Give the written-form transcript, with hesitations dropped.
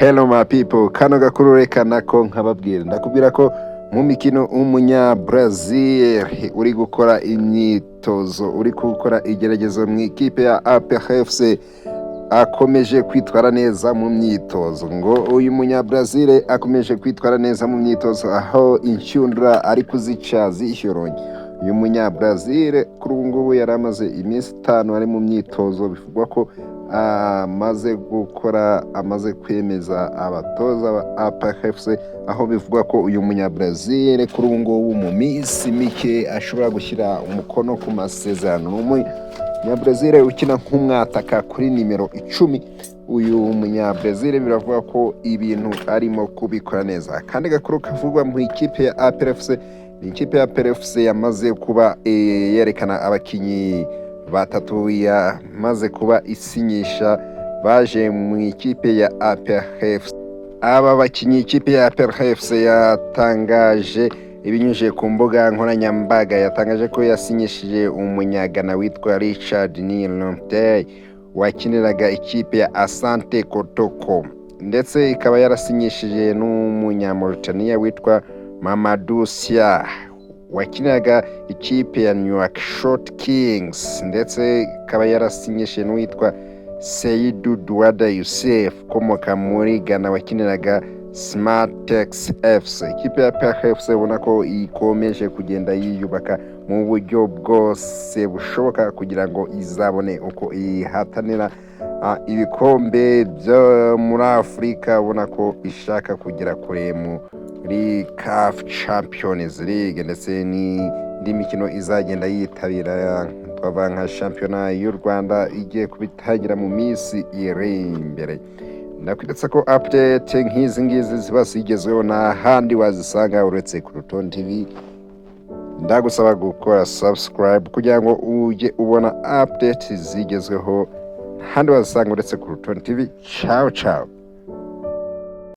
Hello my people, kano gakuru rekana ko nkababwira ndakubwira ko mu mikino umunya Brazil uri gukora imyitozo uri gukora igeragezo mu ikipe ya APR akomeje kwitwara neza mu myitozo. Ngo uyu munya Brazil akomeje kwitwara neza mu myitozo aho inshundura ari kuzica zishyoronye. Uyu munya Brazil kuri ubu ngubu yari amaze iminsi 5 ari mu myitozo, bivugwa ko amaze kwemeza abatoza ba APR, aho bivugwa ko uyu munya Brazil kuri ubu ngubu mu minsi mike ashobora gushyira umukono ku masezerano. Umunya Brazil ukina nk'umwataka kuri nimero 10. Uyu munya Brazil biravuga ko ibintu arimo kubikora neza. Kandi gakuru kavugwa mu ikipe ya APR, ni ikipe ya APR yamaze kuba yerekana abakinyi batatu yamaze kuba isinyisha baje mu ikipe ya APR. Aba bakinyi ikipe ya APR yatangaje ibinyujije ku mbuga nkoranyambaga, yatangaje ko yasinyishije umunyagana witwa Richard Nilomte wakiniraga ikipe ya Asante Kotoko, ndetse ikaba yarasinyishije n'umunyamauritania witwa Mamadou Sia wakiniraga ikipe ya Nouakchott Kings, ndetse ikaba yarasinyishije n'uwitwa Seydou Douada Youssef ukomoka muri Ghana wakiniraga Smartex FC. Ikipe ya PFC ubona ko ikomeje kugenda yiyubaka mu buryo bwose bushoboka kugira ngo izabone uko ihatanira ibikombe byo muri Afurika. Ubona ko ishaka kugera kure muri CAF Champions League, ndetse n'indi mikino izagenda yitabira twava nka shampiyona y'u Rwanda igiye kubitangira mu minsi iri imbere. Ndakwibutsa ko update nk'izi ngizi ziba zigezweho n'ahandi wazisanga uretse ku Rutonde TV. Ndagusaba gukora subscribe kugira ngo ujye ubona update zigezweho handi wazisanga uretse ku Rutonde TV. Ciao ciao.